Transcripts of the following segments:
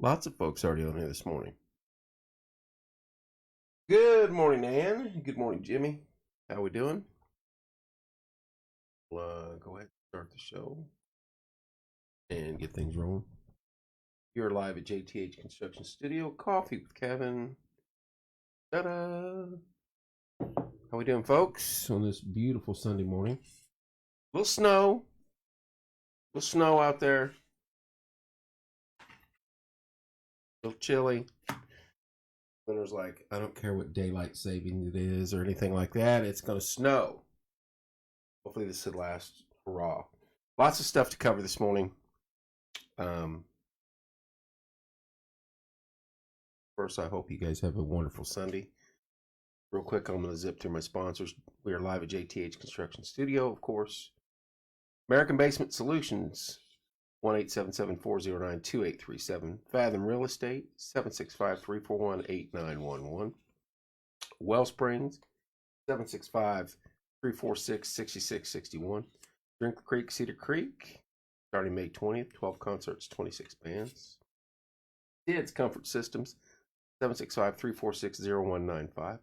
Lots of folks already on here this morning. Good morning, Ann. Good morning, Jimmy. How we doing? Go ahead and start the show and get things rolling. You're live at JTH Construction Studio. Coffee with Kevin. Ta-da! How we doing, folks? On this beautiful Sunday morning. A little snow out there. A little chilly. Winter's like, I don't care what daylight saving it is or anything like that. It's going to snow. Hopefully this should last hurrah. Lots of stuff to cover this morning. First, I hope you guys have a wonderful Sunday. Real quick, I'm going to zip through my sponsors. We are live at JTH Construction Studio, of course. American Basement Solutions, 1-877-409-2837. Fathom Real Estate, 765-341-8911. Wellsprings, 765-346-6661. Drink Creek, Cedar Creek, starting May 20th, 12 concerts, 26 bands. Kids Comfort Systems, 765-346-0195.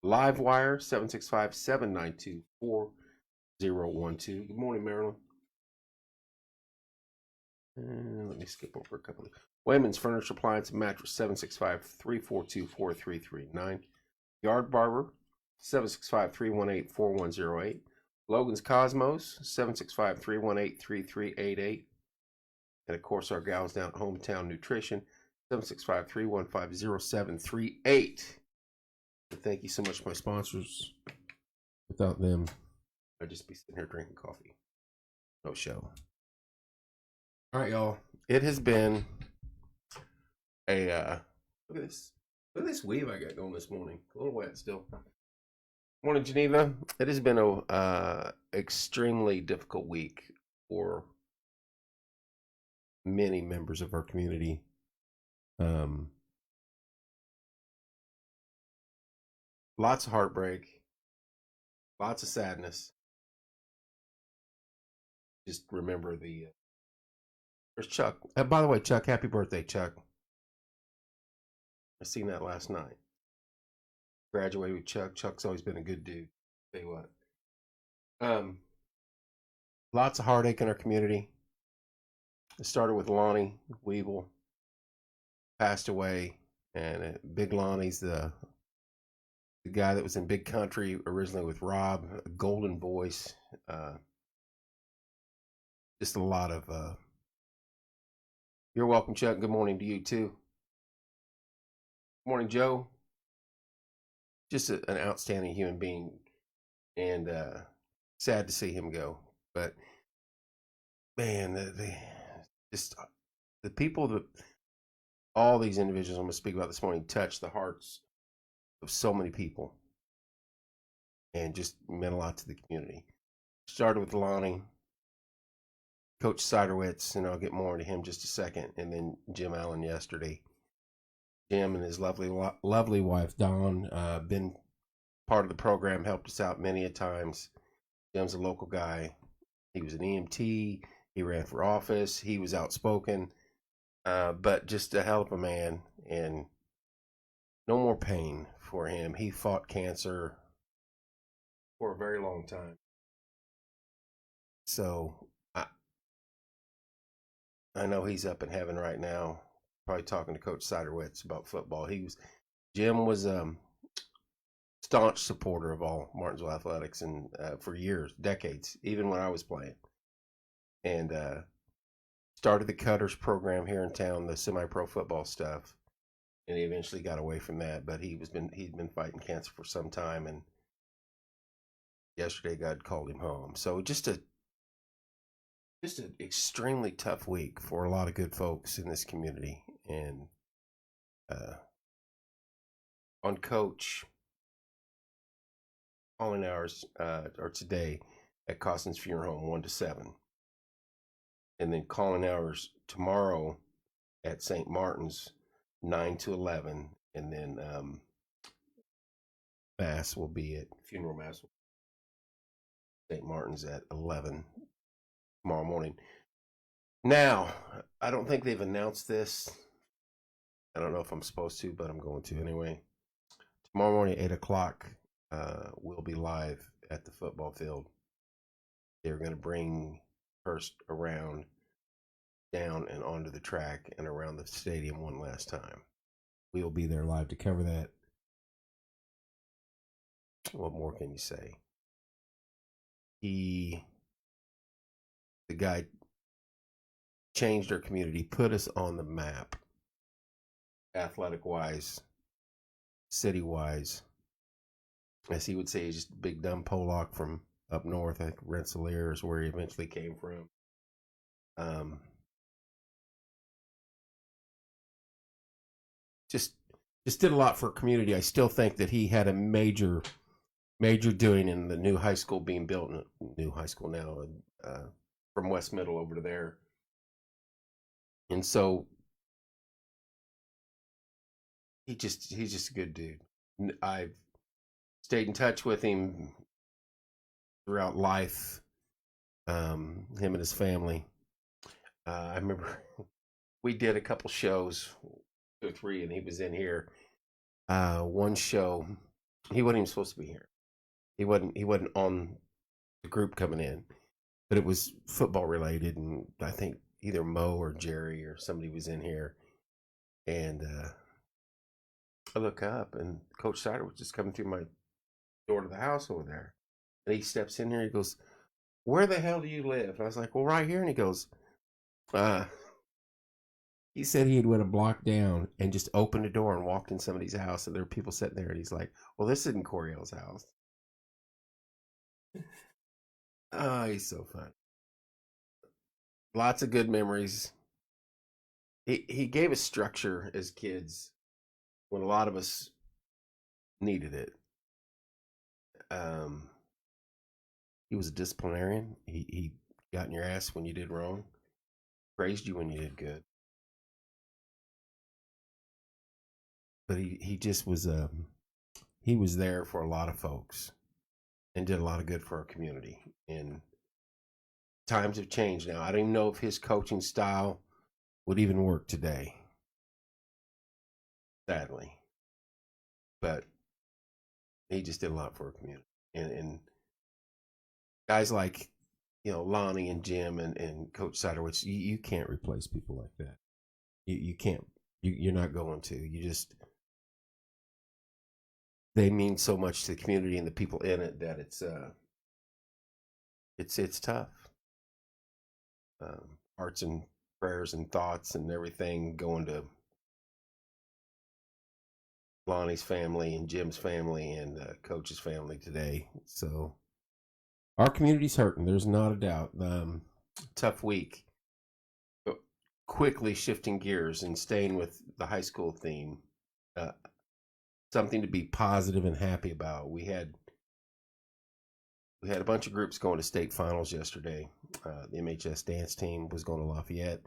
Livewire, 765-792-4012. Good morning, Marilyn. And let me skip over a couple of Wayman's Furniture Appliance and Mattress, 765-342-4339. Yard Barber, 765-318-4108. Logan's Cosmos, 765-318-3388. And of course, our gals down at Hometown Nutrition, 765-315-0738. Thank you so much to my sponsors. Without them, I'd just be sitting here drinking coffee. No show. All right, y'all. It has been a look at this. Look at this weave I got going this morning. A little wet still. Morning, Geneva. It has been a extremely difficult week for many members of our community. Lots of heartbreak, lots of sadness. Just remember there's Chuck. By the way, Chuck, happy birthday, Chuck. I seen that last night. Graduated with Chuck. Chuck's always been a good dude. Tell you what. Lots of heartache in our community. It started with Lonnie Weevil, passed away, and Big Lonnie's the guy that was in Big Country originally with Rob, a golden voice. Just a lot of. You're welcome, Chuck. Good morning to you too. Good morning, Joe. Just an outstanding human being, and sad to see him go. But man, the people that all these individuals I'm going to speak about this morning touched the hearts of so many people, and just meant a lot to the community. Started with Lonnie, Coach Siderwitz, and I'll get more into him just a second, and then Jim Allen yesterday. Jim and his lovely wife Dawn, been part of the program, helped us out many a times. Jim's a local guy. He was an EMT. He ran for office. He was outspoken, but just a hell of a man, and no more pain for him. He fought cancer for a very long time. So I know he's up in heaven right now, probably talking to Coach Siderwitz about football. Jim was a staunch supporter of all Martinsville athletics, and for years, decades, even when I was playing. And started the Cutters program here in town, the semi-pro football stuff, and he eventually got away from that. But he'd been fighting cancer for some time, and yesterday God called him home. So just an extremely tough week for a lot of good folks in this community. And on Coach, calling hours are today at Costin's Funeral Home, 1 to 7. And then calling hours tomorrow at St. Martin's, 9 to 11. And then Mass will be at Funeral Mass, St. Martin's at 11 tomorrow morning. Now, I don't think they've announced this I don't know if I'm supposed to, but I'm going to anyway. Tomorrow morning, 8 o'clock, we'll be live at the football field. They're going to bring Hurst around, down and onto the track and around the stadium one last time. We will be there live to cover that. What more can you say? The guy changed our community, put us on the map, athletic-wise, city-wise. As he would say, he's just a big dumb Pollock from up north. I think Rensselaer is where he eventually came from. Just did a lot for a community. I still think that he had a major doing in the new high school being built. New high school now, from West Middle over to there. And so he's just a good dude. I've stayed in touch with him throughout life. Him and his family. I remember we did a couple shows, 2 or 3, and he was in here. One show, he wasn't even supposed to be here. He wasn't on the group coming in, but it was football related, and I think either Mo or Jerry or somebody was in here, and I look up, and Coach Sider was just coming through my door to the house over there, and he steps in here. He goes, "Where the hell do you live?" And I was like, "Well, right here." And he goes, he said he had went a block down and just opened the door and walked in somebody's house, and there were people sitting there, and he's like, "Well, this isn't Coriel's house." Oh, he's so fun. Lots of good memories. He gave us structure as kids when a lot of us needed it. He was a disciplinarian. He got in your ass when you did wrong, praised you when you did good. But he just was he was there for a lot of folks and did a lot of good for our community. And times have changed now. I don't even know if his coaching style would even work today, sadly. But he just did a lot for our community. And guys like, Lonnie and Jim and Coach Siderwitz, you can't replace people like that. You can't. You're not going to. They mean so much to the community and the people in it that it's tough. Hearts and prayers and thoughts and everything going to Lonnie's family and Jim's family and Coach's family today. So our community's hurting. There's not a doubt. Tough week. But quickly shifting gears and staying with the high school theme. Something to be positive and happy about. We had a bunch of groups going to state finals yesterday. The MHS dance team was going to Lafayette,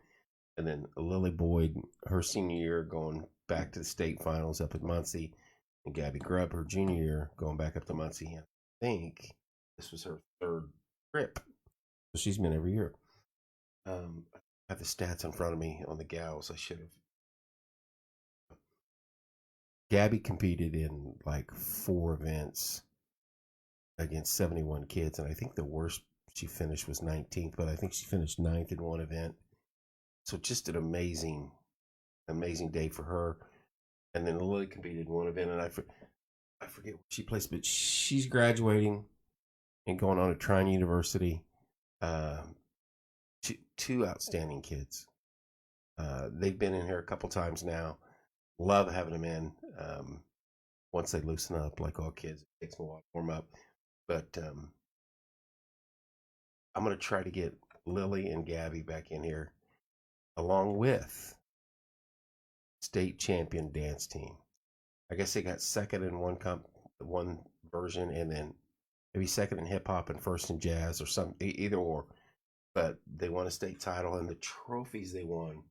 and then Lily Boyd, her senior year, going back to the state finals up at Muncie, and Gabby Grubb, her junior year, going back up to Muncie. And I think this was her 3rd trip, so she's been every year. I have the stats in front of me on the gals. I should have. Gabby competed in like 4 events against 71 kids, and I think the worst she finished was 19th, but I think she finished 9th in one event. So just an amazing day for her. And then Lily competed in one event, and I forget what she placed, but she's graduating and going on to Trine University. 2 outstanding kids. They've been in here a couple times now. Love having them in. Once they loosen up, like all kids, it takes them a while to warm up. But I'm going to try to get Lily and Gabby back in here, along with state champion dance team. I guess they got second in one version, and then maybe second in hip hop and first in jazz or something, either or. But they won a state title, and the trophies they won.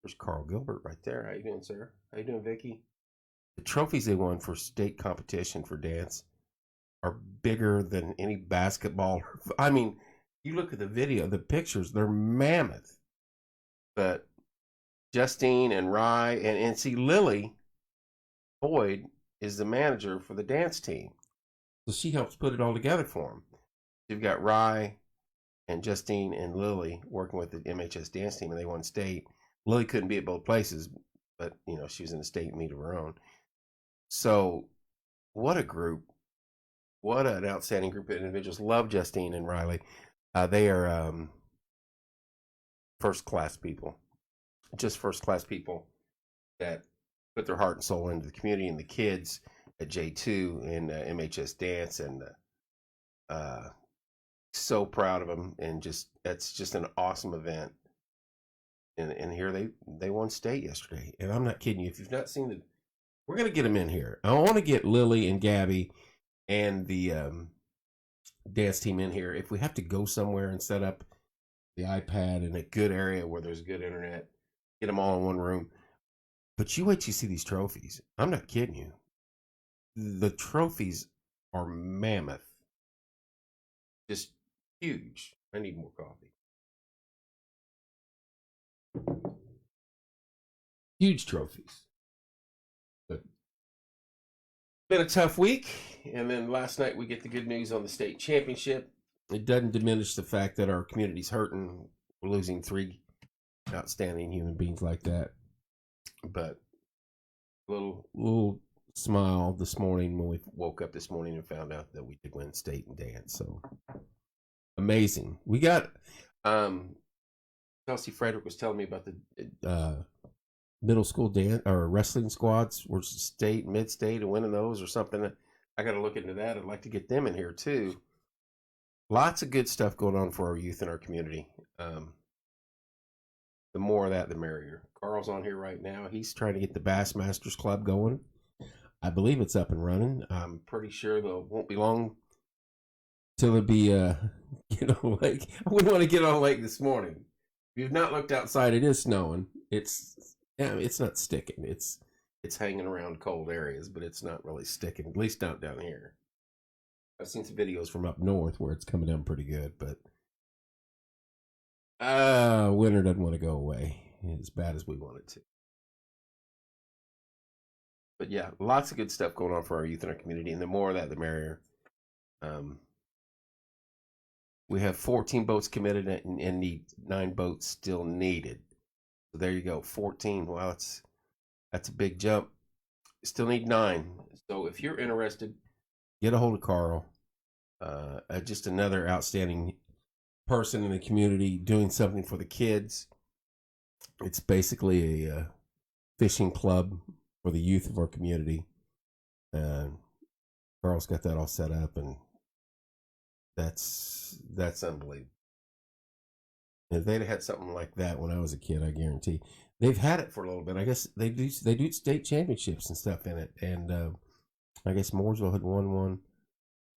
There's Carl Gilbert right there. How you doing, sir? How you doing, Vicky? The trophies they won for state competition for dance are bigger than any basketball. I mean, you look at the video, the pictures, they're mammoth. But Justine and Rye, and see, Lily Boyd is the manager for the dance team. So she helps put it all together for them. You've got Rye and Justine and Lily working with the MHS dance team, and they won state. Lily couldn't be at both places, but she was in a state meet of her own. So what a group. What an outstanding group of individuals. Love Justine and Riley. They are first-class people. Just first-class people that put their heart and soul into the community and the kids at J2 and MHS Dance, and so proud of them. And that's just an awesome event. And here they won state yesterday. And I'm not kidding you. If you've not seen we're going to get them in here. I want to get Lily and Gabby and the dance team in here. If we have to go somewhere and set up the iPad in a good area where there's good internet, get them all in one room. But you wait till you see these trophies. I'm not kidding you. The trophies are mammoth. Just huge. I need more coffee. Huge trophies. But been a tough week. And then last night we get the good news on the state championship. It doesn't diminish the fact that our community's hurting. We're losing 3 outstanding human beings like that. But a little smile this morning when we woke up this morning and found out that we did win state and dance. So amazing. We got Chelsea Frederick was telling me about the middle school dance or wrestling squads were state, mid-state, and winning those or something. I got to look into that. I'd like to get them in here too. Lots of good stuff going on for our youth in our community. The more of that, the merrier. Carl's on here right now. He's trying to get the Bassmasters Club going. I believe it's up and running. I'm pretty sure it won't be long till it'll be get on lake. I wouldn't want to get on lake this morning. If you've not looked outside, it is snowing. It's not sticking. It's hanging around cold areas, but it's not really sticking. At least not down here. I've seen some videos from up north where it's coming down pretty good, but winter doesn't want to go away as bad as we want it to. But yeah, lots of good stuff going on for our youth in our community, and the more of that, the merrier. We have 14 boats committed and need 9 boats still needed. So there you go, 14. Wow, that's a big jump. Still need 9. So if you're interested, get a hold of Carl. Just another outstanding person in the community doing something for the kids. It's basically a fishing club for the youth of our community. Carl's got that all set up, and that's unbelievable. If they'd had something like that when I was a kid, I guarantee they've had it for a little bit. I guess they do state championships and stuff in it, and I guess Mooresville had won one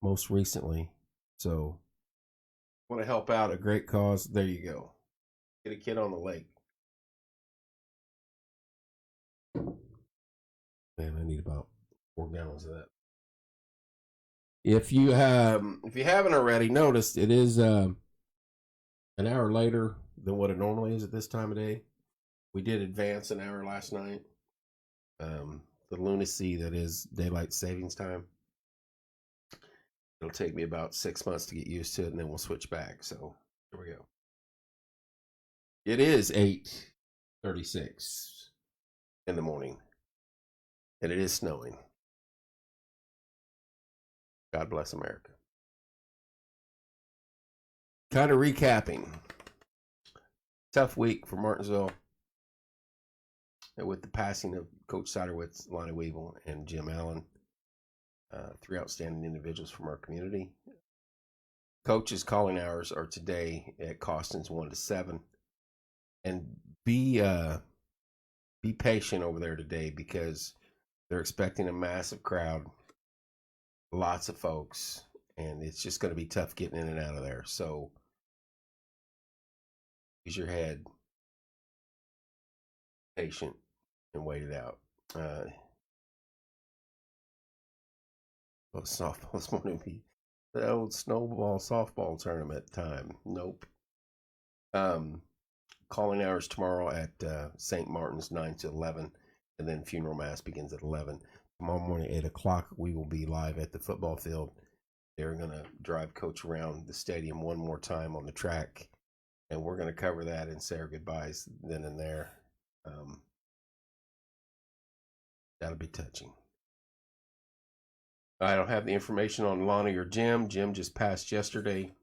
most recently. So, want to help out a great cause? There you go. Get a kid on the lake. Man, I need about 4 gallons of that. If you haven't already noticed, it is an hour later than what it normally is at this time of day. We did advance an hour last night. The lunacy that is daylight savings time. It'll take me about 6 months to get used to it, and then we'll switch back. So here we go. It is 8:36 in the morning, and it is snowing. God bless America. Kind of recapping. Tough week for Martinsville with the passing of Coach Siderwitz, Lonnie Weevil, and Jim Allen. 3 outstanding individuals from our community. Coaches' calling hours are today at Costin's 1 to 7. And be patient over there today because they're expecting a massive crowd. Lots of folks, and it's just going to be tough getting in and out of there. So use your head, patient, and wait it out. Softball this morning be the old snowball softball tournament time. Nope. calling hours tomorrow at St. Martin's 9 to 11, and then funeral mass begins at 11. Tomorrow morning, 8 o'clock, we will be live at the football field. They're going to drive Coach around the stadium one more time on the track, and we're going to cover that and say our goodbyes then and there. That'll be touching. I don't have the information on Lonnie or Jim. Jim just passed yesterday,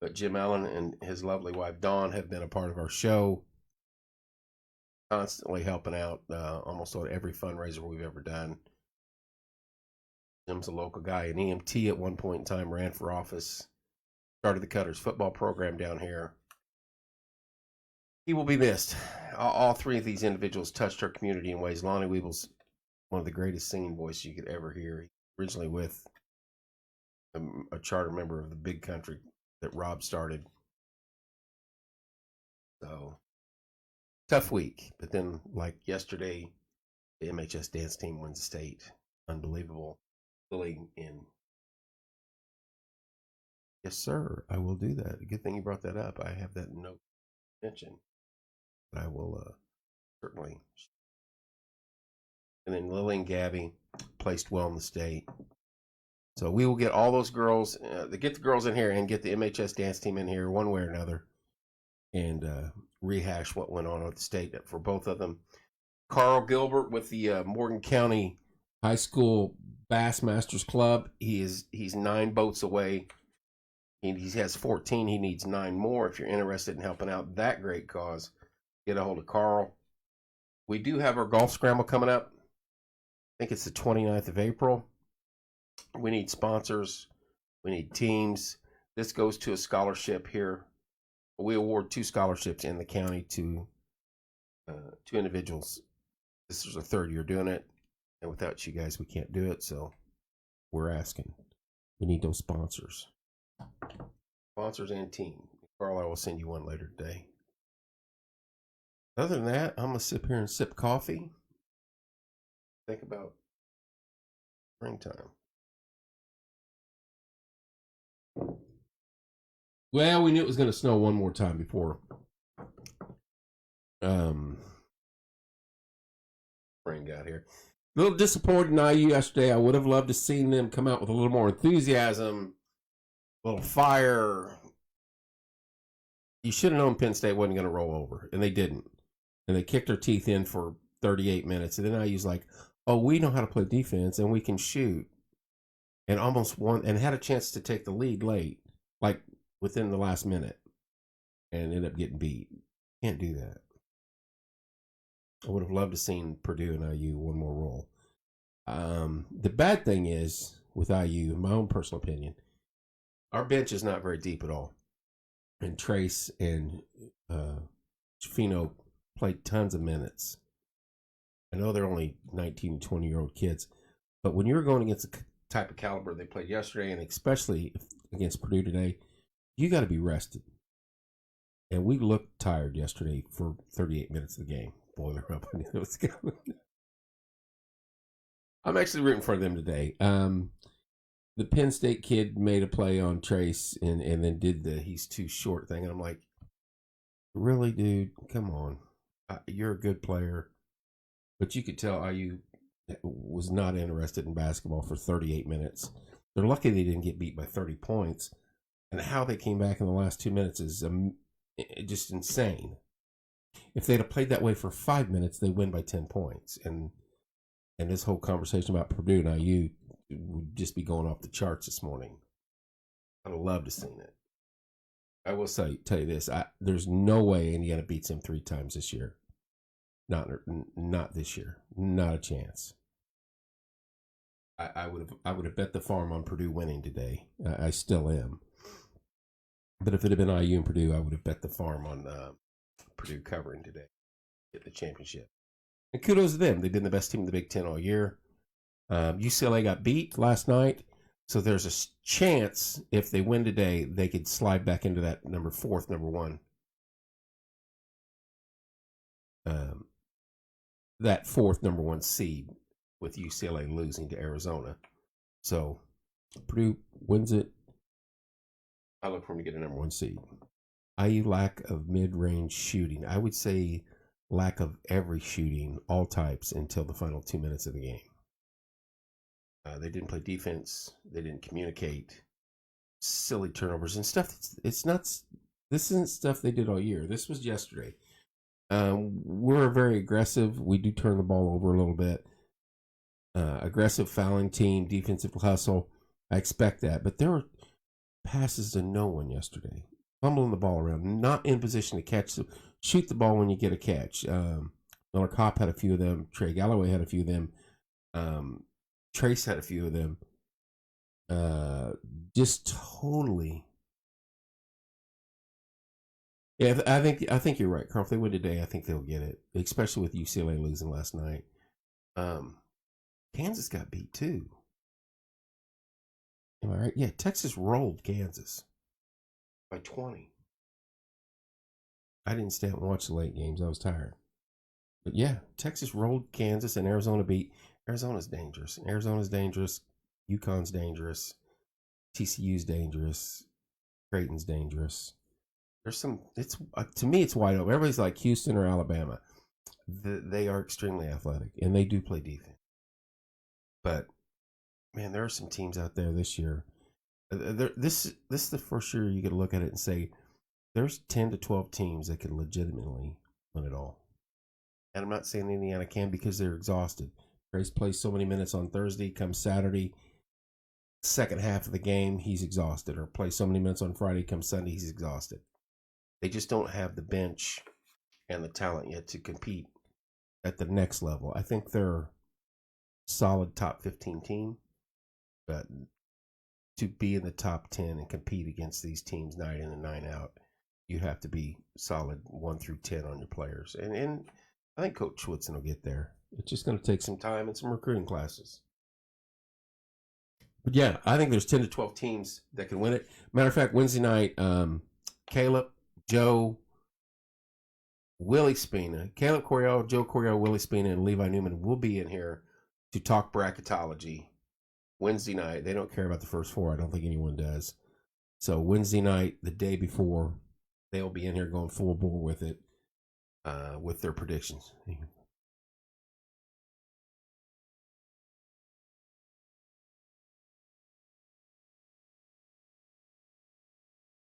but Jim Allen and his lovely wife Dawn have been a part of our show, constantly helping out almost on every fundraiser we've ever done. Jim's a local guy, an EMT at one point in time, ran for office, started the Cutters football program down here. He will be missed. All three of these individuals touched our community in ways. Lonnie Weeble's one of the greatest singing voices you could ever hear. Originally with a charter member of the Big Country that Rob started. So, tough week. But then, like yesterday, the MHS dance team wins the state. Unbelievable. In. Yes, sir. I will do that. Good thing you brought that up. I have that note mentioned. I will certainly. And then Lily and Gabby placed well in the state. So we will get all those girls, get the girls in here and get the MHS dance team in here one way or another and rehash what went on at the state for both of them. Carl Gilbert with the Morgan County High School Bassmasters Club. He's 9 boats away. He has 14. He needs 9 more. If you're interested in helping out that great cause, get a hold of Carl. We do have our golf scramble coming up. I think it's the 29th of April. We need sponsors. We need teams. This goes to a scholarship here. We award 2 scholarships in the county to 2 individuals. This is our 3rd year doing it. And without you guys, we can't do it. So we're asking. We need those sponsors. Sponsors and team. Carl, I will send you one later today. Other than that, I'm going to sit here and sip coffee. Think about springtime. Well, we knew it was going to snow one more time before spring got here. A little disappointed in IU yesterday. I would have loved to seen them come out with a little more enthusiasm, a little fire. You should have known Penn State wasn't going to roll over, and they didn't. And they kicked their teeth in for 38 minutes. And then IU's like, oh, we know how to play defense, and we can shoot. And almost won, and had a chance to take the lead late, like within the last minute, and ended up getting beat. Can't do that. I would have loved to seen Purdue and IU one more roll. The bad thing is, with IU, in my own personal opinion, our bench is not very deep at all. And Trace and Fino played tons of minutes. I know they're only 19 to 20-year-old kids, but when you're going against the type of caliber they played yesterday, and especially against Purdue today, you got to be rested. And we looked tired yesterday for 38 minutes of the game. Boiler up. I knew it was coming. I'm actually rooting for them today. The Penn State kid made a play on Trace and then did the he's too short thing. And I'm like, really, dude? Come on. You're a good player. But you could tell IU was not interested in basketball for 38 minutes. They're lucky they didn't get beat by 30 points. And how they came back in the last 2 minutes is just insane. If they'd have played that way for 5 minutes, they win by 10 points. And this whole conversation about Purdue and IU would just be going off the charts this morning. I'd have loved to have seen it. I will tell you this. There's no way Indiana beats them 3 times this year. Not this year. Not a chance. I would have bet the farm on Purdue winning today. I still am. But if it had been IU and Purdue, I would have bet the farm on Purdue covering today. Get the championship. And kudos to them. They've been the best team in the Big Ten all year. UCLA got beat last night. So there's a chance if they win today, they could slide back into that number 1. That 4th number 1 seed with UCLA losing to Arizona. So Purdue wins it. I look for them to get a number 1 seed. IU lack of mid-range shooting. I would say lack of every shooting, all types, until the final 2 minutes of the game. They didn't play defense. They didn't communicate. Silly turnovers and stuff. It's not. This isn't stuff they did all year. This was yesterday. We're very aggressive. We do turn the ball over a little bit. Aggressive fouling team, defensive hustle. I expect that. But there were passes to no one yesterday. Fumbling the ball around, not in position to catch. Shoot the ball when you get a catch. Miller Kopp had a few of them. Trey Galloway had a few of them. Trace had a few of them. Just totally. Yeah, I think you're right, Carl. If they win today, I think they'll get it, especially with UCLA losing last night. Kansas got beat too. Am I right? Yeah, Texas rolled Kansas by 20. I didn't stay out and watch the late games. I was tired. But yeah, Texas rolled Kansas, and Arizona beat. Arizona's dangerous. Arizona's dangerous. UConn's dangerous. TCU's dangerous. Creighton's dangerous. There's some. It's to me, it's wide open. Everybody's like Houston or Alabama. They are extremely athletic, and they do play defense. But man, there are some teams out there this year. This is the first year you get to look at it and say there's 10 to 12 teams that can legitimately win it all. And I'm not saying Indiana can because they're exhausted. Trace plays so many minutes on Thursday. Comes Saturday, second half of the game, he's exhausted. Or plays so many minutes on Friday. Comes Sunday, he's exhausted. They just don't have the bench and the talent yet to compete at the next level. I think they're a solid top 15 team, but to be in the top 10 and compete against these teams night in and night out, you have to be solid 1 through 10 on your players. And I think Coach Schwitzen will get there. It's just going to take some time and some recruiting classes. But yeah, I think there's 10 to 12 teams that can win it. Matter of fact, Wednesday night, Caleb, Joe, Willie Spina, Caleb Coryell, Joe Coryell, Willie Spina, and Levi Newman will be in here to talk bracketology Wednesday night. They don't care about the first four. I don't think anyone does. So Wednesday night, the day before, they'll be in here going full bore with it, with their predictions.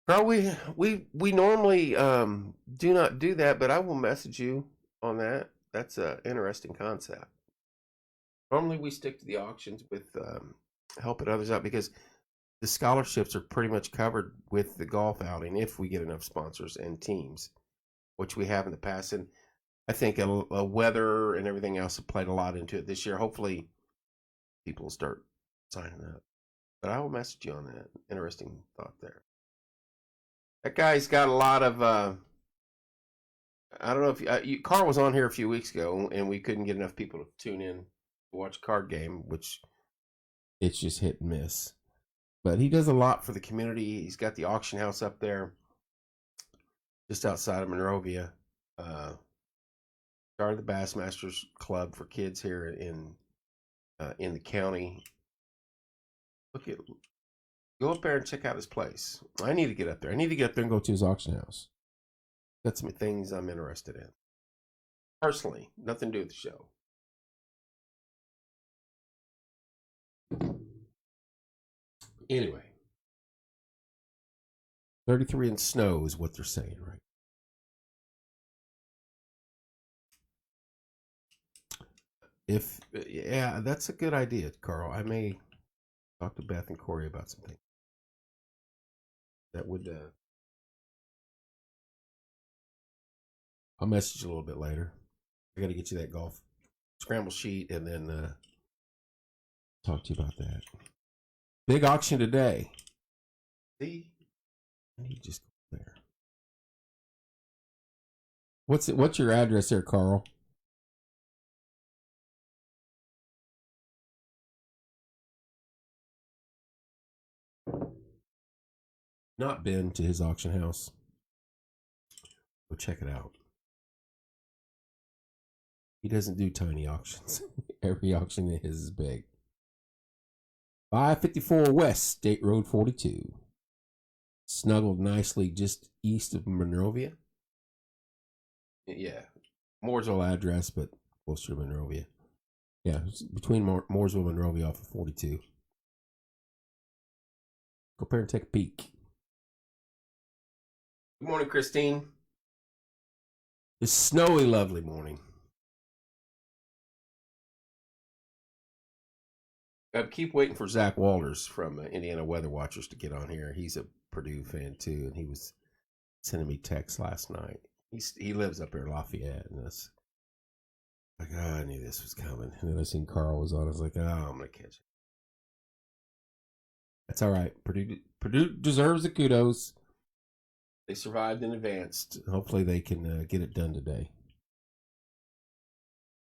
Carl, we normally do not do that, but I will message you on that. That's an interesting concept. Normally we stick to the auctions with helping others out because the scholarships are pretty much covered with the golf outing if we get enough sponsors and teams, which we have in the past. And I think a weather and everything else have played a lot into it this year. Hopefully people will start signing up. But I will message you on that. Interesting thought there. That guy's got a lot of. I don't know if Carl was on here a few weeks ago, and we couldn't get enough people to tune in to watch a card game, which it's just hit and miss. But he does a lot for the community. He's got the auction house up there, just outside of Monrovia. Started the Bassmasters Club for kids here in the county. Go up there and check out his place. I need to get up there. I need to get up there and go to his auction house. Got some things I'm interested in. Personally, nothing to do with the show. Anyway, 33 in snow is what they're saying, right? Yeah, that's a good idea, Carl. I may talk to Beth and Corey about something. That would. I'll message you a little bit later. I got to get you that golf scramble sheet and then talk to you about that. Big auction today. See, I need to just go there. What's your address there, Carl? Not been to his auction house. Go check it out. He doesn't do tiny auctions. Every auction of his is big. 554 West State Road 42. snuggled nicely just east of Monrovia. Yeah, Mooresville address, but closer to Monrovia. Yeah, it's between Mooresville and Monrovia off of 42. Go up there and take a peek. Good morning, Christine. It's snowy, lovely morning. I keep waiting for Zach Walters from Indiana Weather Watchers to get on here. He's a Purdue fan too, and he was sending me texts last night. He lives up there in Lafayette, and that's like, oh, I knew this was coming. And then I seen Carl was on. I was like, oh, I'm gonna catch it. That's all right. Purdue deserves the kudos. They survived and advanced. Hopefully, they can get it done today.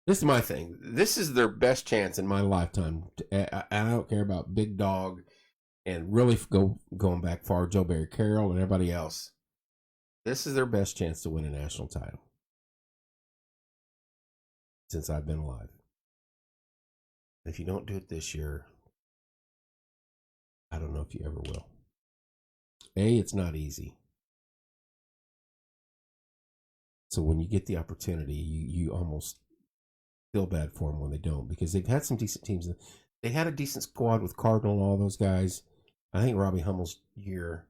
This is my thing. This is their best chance in my lifetime. I don't care about Big Dog and really going back far, Joe Barry Carroll and everybody else. This is their best chance to win a national title since I've been alive. If you don't do it this year, I don't know if you ever will. It's not easy. So when you get the opportunity, you almost feel bad for them when they don't, because they've had some decent teams. They had a decent squad with Cardinal and all those guys. I think Robbie Hummel's year,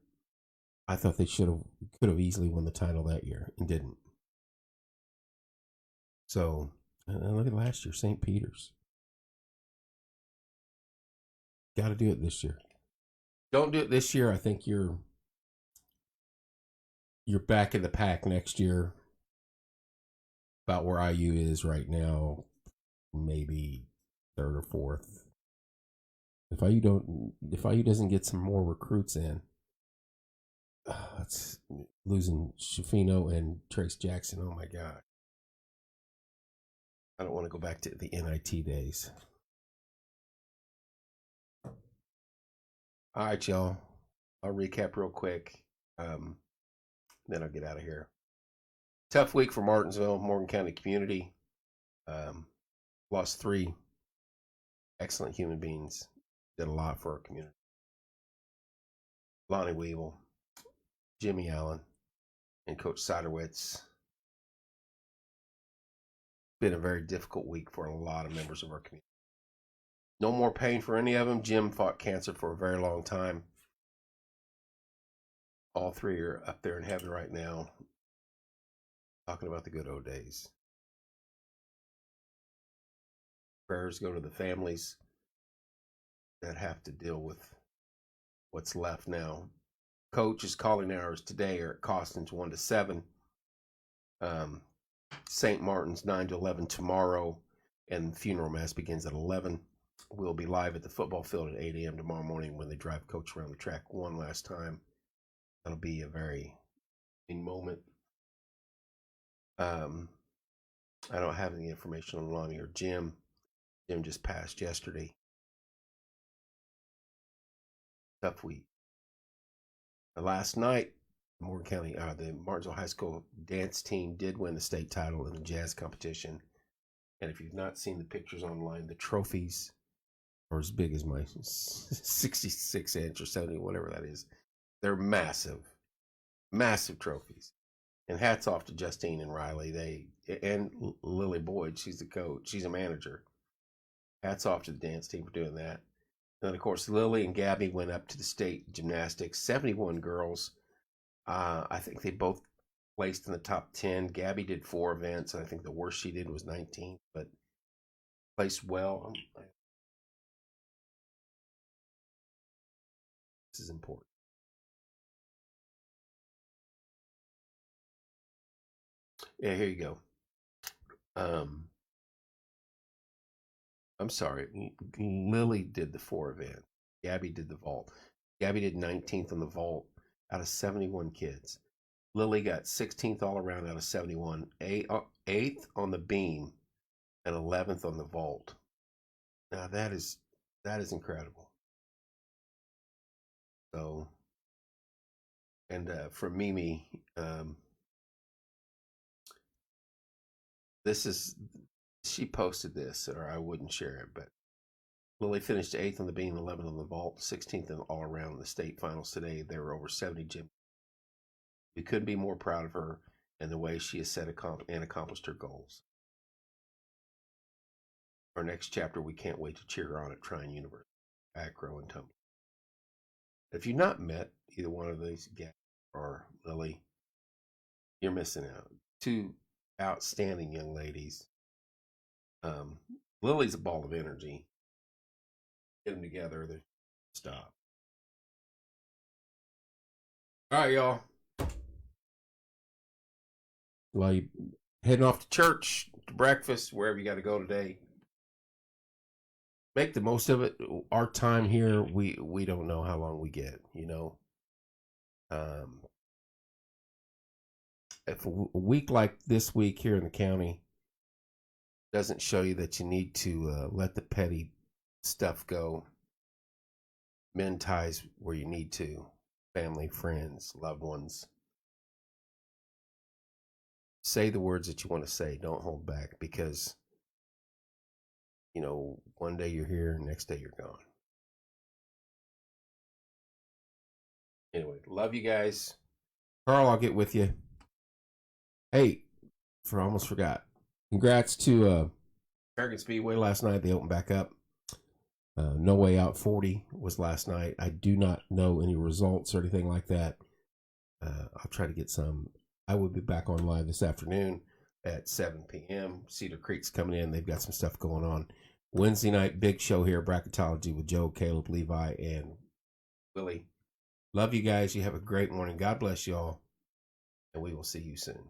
I thought they could have easily won the title that year and didn't. So look at last year, St. Peter's. Got to do it this year. Don't do it this year. I think you're back in the pack next year. About where IU is right now, maybe third or fourth. If IU doesn't get some more recruits in, it's losing Shafino and Trace Jackson. Oh my God. I don't want to go back to the NIT days. All right, y'all. I'll recap real quick. Then I'll get out of here. Tough week for Martinsville, Morgan County community. Lost 3 excellent human beings. Did a lot for our community. Lonnie Weevil, Jimmy Allen, and Coach Siderwitz. Been a very difficult week for a lot of members of our community. No more pain for any of them. Jim fought cancer for a very long time. All 3 are up there in heaven right now, talking about the good old days. Prayers go to the families that have to deal with what's left now. Coach's calling hours today are at Costin's 1 to 7. St. Martin's 9 to 11 tomorrow, and funeral mass begins at 11. We'll be live at the football field at 8 a.m. tomorrow morning when they drive Coach around the track one last time. That'll be a very big moment. I don't have any information on Lonnie or Jim. Jim just passed yesterday. Tough week. Last night, Morgan County, the Martinsville High School dance team did win the state title in the jazz competition. And if you've not seen the pictures online, the trophies are as big as my 66-inch or 70, whatever that is. They're massive, massive trophies. And hats off to Justine and Riley. And Lily Boyd, she's the coach, she's a manager. Hats off to the dance team for doing that. And then, of course, Lily and Gabby went up to the state gymnastics. 71 girls. I think they both placed in the top 10. Gabby did 4 events, and I think the worst she did was 19, but placed well. This is important. Yeah, here you go. I'm sorry. Lily did the 4 event. Gabby did the vault. Gabby did 19th on the vault out of 71 kids. Lily got 16th all around out of 71, 8th on the beam, and 11th on the vault. Now that is incredible. So, and for Mimi, she posted this, or I wouldn't share it, but Lily finished 8th on the beam, 11th on the vault, 16th in all around the state finals today. There were over 70 gym. We couldn't be more proud of her and the way she has set and accomplished her goals. Our next chapter, we can't wait to cheer her on at Trine University, Acro, and Tumblr. If you've not met either one of these guys or Lily, you're missing out. Two outstanding young ladies. Lily's a ball of energy. Get them together, they stop. All right, y'all. Well, you heading off to church, to breakfast, wherever you got to go today. Make the most of it. Our time here, we don't know how long we get, you know. If a week like this week here in the county doesn't show you that you need to let the petty stuff go, mend ties where you need to, family, friends, loved ones. Say the words that you want to say. Don't hold back, because, you know, one day you're here, next day you're gone. Anyway, love you guys. Carl, I'll get with you. Hey, almost forgot. Congrats to American Speedway last night. They opened back up. No Way Out 40 was last night. I do not know any results or anything like that. I'll try to get some. I will be back on live this afternoon at 7 p.m. Cedar Creek's coming in. They've got some stuff going on. Wednesday night, big show here, Bracketology with Joe, Caleb, Levi, and Willie. Love you guys. You have a great morning. God bless y'all. And we will see you soon.